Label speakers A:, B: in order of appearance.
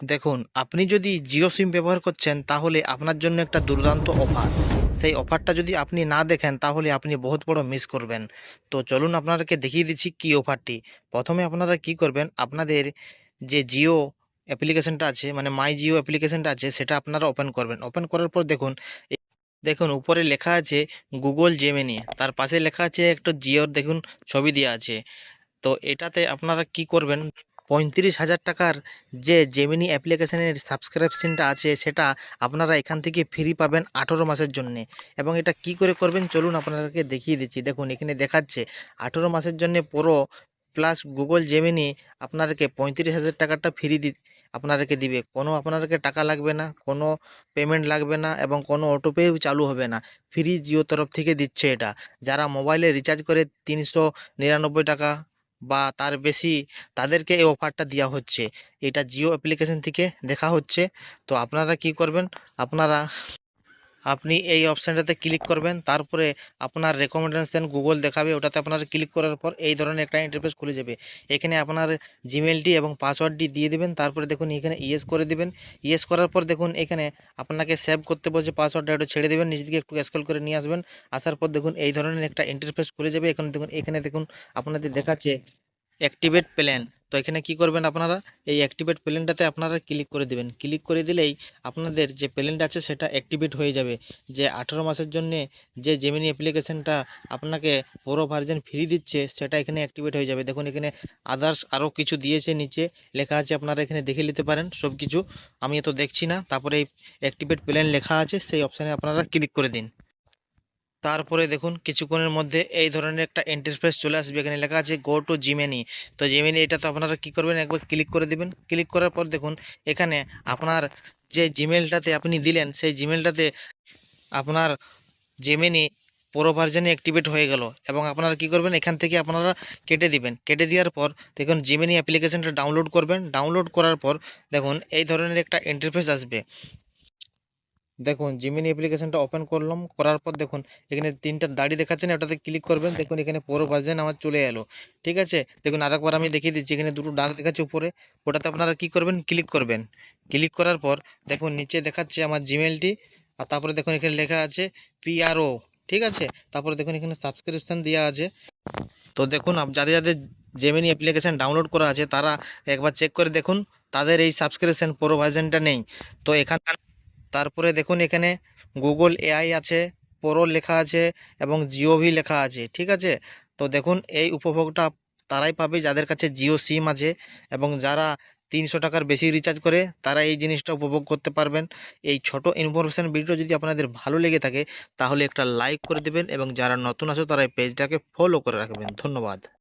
A: দেখুন, আপনি যদি জিও সিম ব্যবহার করছেন তাহলে আপনার জন্য একটা দুর্দান্ত অফার। সেই অফারটা যদি আপনি না দেখেন তাহলে আপনি বহুত বড় মিস করবেন। তো চলুন আপনাদেরকে দেখিয়ে দিচ্ছি কী অফারটি। প্রথমে আপনারা কি করবেন, আপনাদের যে জিও অ্যাপ্লিকেশনটা আছে মানে মাই জিও অ্যাপ্লিকেশনটা আছে সেটা আপনারা ওপেন করবেন। ওপেন করার পর দেখুন, দেখুন উপরে লেখা আছে গুগল জেমিনি, তার পাশে লেখা আছে একটা জিওর দেখুন ছবি দেওয়া আছে। তো এটাতে আপনারা কি করবেন, 35,000 টাকার যে জেমিনি অ্যাপ্লিকেশনের সাবস্ক্রিপশনটা আছে সেটা আপনারা এখান থেকে ফ্রি পাবেন 18 মাসের জন্যে। এবং এটা কি করে করবেন চলুন আপনাদেরকে দেখিয়ে দিচ্ছি। দেখুন এখানে দেখাচ্ছে 18 মাসের জন্য পুরো প্লাস গুগল জেমিনি আপনাদেরকে 35,000 টাকাটা ফ্রি আপনাদেরকে দিবে। কোনো আপনাদেরকে টাকা লাগবে না, কোনো পেমেন্ট লাগবে না এবং কোনো অটোপেও চালু হবে না। ফ্রি জিও তরফ থেকে দিচ্ছে এটা। যারা মোবাইলে রিচার্জ করে 399 টাকা বা তার বেশি, তাদেরকে এই অফারটা দেওয়া হচ্ছে। এটা জিও অ্যাপ্লিকেশন থেকে দেখা হচ্ছে। তো আপনারা কি করবেন, আপনারা আপনি এই অপশানটাতে ক্লিক করবেন, তারপরে আপনার রেকমেন্ডেশন গুগল দেখাবে, ওটাতে আপনারা ক্লিক করার পর এই ধরনের একটা ইন্টারফেস খুলে যাবে। এখানে আপনার জিমেলটি এবং পাসওয়ার্ডটি দিয়ে দেবেন, তারপরে দেখুন এখানে ইয়েস করে দিবেন। ইয়েস করার পর দেখুন এখানে আপনাকে সেভ করতে বলছে পাসওয়ার্ডটা, ওটা ছেড়ে দেবেন, নিচের দিকে একটু স্ক্রল করে নিয়ে আসবেন। আসার পর দেখুন এই ধরনের একটা ইন্টারফেস খুলে যাবে। এখানে দেখুন আপনাদের দেখাচ্ছে অ্যাক্টিভেট প্ল্যান। তো এখানে কি করবেন, আপনারা এই অ্যাক্টিভেট প্ল্যানটাতে আপনারা ক্লিক করে দেবেন। ক্লিক করে দিলেই আপনাদের যে প্ল্যানটা আছে সেটা অ্যাক্টিভেট হয়ে যাবে। যে 18 মাসের জন্যে যে জেমিনি অ্যাপ্লিকেশনটা আপনাকে পুরো ভার্জন ফ্রি দিচ্ছে সেটা এখানে অ্যাক্টিভেট হয়ে যাবে। দেখুন এখানে আদার্স আরও কিছু দিয়েছে, নিচে লেখা আছে, আপনারা এখানে দেখে নিতে পারেন সব কিছু। আমি তো দেখছি না। তারপরে এই অ্যাক্টিভেট প্ল্যান লেখা আছে, সেই অপশানে আপনারা ক্লিক করে দিন। তারপরে দেখুন কিছুক্ষণের মধ্যে এই ধরনের একটা ইন্টারফেস চলে আসবে। এখানে লেখা আছে গো টু জিমেনি। তো জিমেনি এটাতে আপনারা কি করবেন, একবার ক্লিক করে দিবেন। ক্লিক করার পর দেখুন এখানে আপনার যে জিমেলটাতে আপনি দিলেন সেই জিমেলটাতে আপনার জিমেনি পুরো ভার্জনে অ্যাক্টিভেট হয়ে গেল। এবং আপনারা কি করবেন, এখান থেকে আপনারা কেটে দিবেন। কেটে দেওয়ার পর দেখুন জিমেনি অ্যাপ্লিকেশনটা ডাউনলোড করবেন। ডাউনলোড করার পর দেখুন এই ধরনের একটা ইন্টারফেস আসবে। দেখুন জিমিনি অ্যাপ্লিকেশনটা ওপেন করলাম, করার পর দেখুন এখানে তিনটা দাড়ি দেখাচ্ছে না, ওটাতে ক্লিক করবেন। দেখুন এখানে পুরো ভার্জন আমার চলে এলো। ঠিক আছে, দেখুন আরেকবার আমি দেখিয়ে দিচ্ছি। এখানে দুটো দাগ দেখাচ্ছে উপরে, ওটাতে আপনারা কি করবেন, ক্লিক করবেন। ক্লিক করার পর দেখুন নিচে দেখাচ্ছে আমার জিমেলটি। আর তারপরে দেখুন এখানে লেখা আছে পিআরও। ঠিক আছে, তারপরে দেখুন এখানে সাবস্ক্রিপশন দেওয়া আছে। তো দেখুন যাদের যাদের জেমিনি অ্যাপ্লিকেশন ডাউনলোড করা আছে তারা একবার চেক করে দেখুন, তাদের এই সাবস্ক্রিপশন পুরো ভার্জনটা নেই। তো এখানে তারপরে দেখুন এখানে গুগল এআই আছে, প্রো লেখা আছে এবং জিওভি লেখা আছে। ঠিক আছে, তো দেখুন এই উপভোগটা তারাই পাবে যাদের কাছে জিও সিম আছে এবং যারা 300 টাকার বেশি রিচার্জ করে তারা এই জিনিসটা উপভোগ করতে পারবেন। এই ছোট ইনফরমেশন ভিডিও যদি আপনাদের ভালো লেগে থাকে তাহলে একটা লাইক করে দেবেন এবং যারা নতুন আছে তারা এই পেজটাকে ফলো করে রাখবেন। ধন্যবাদ।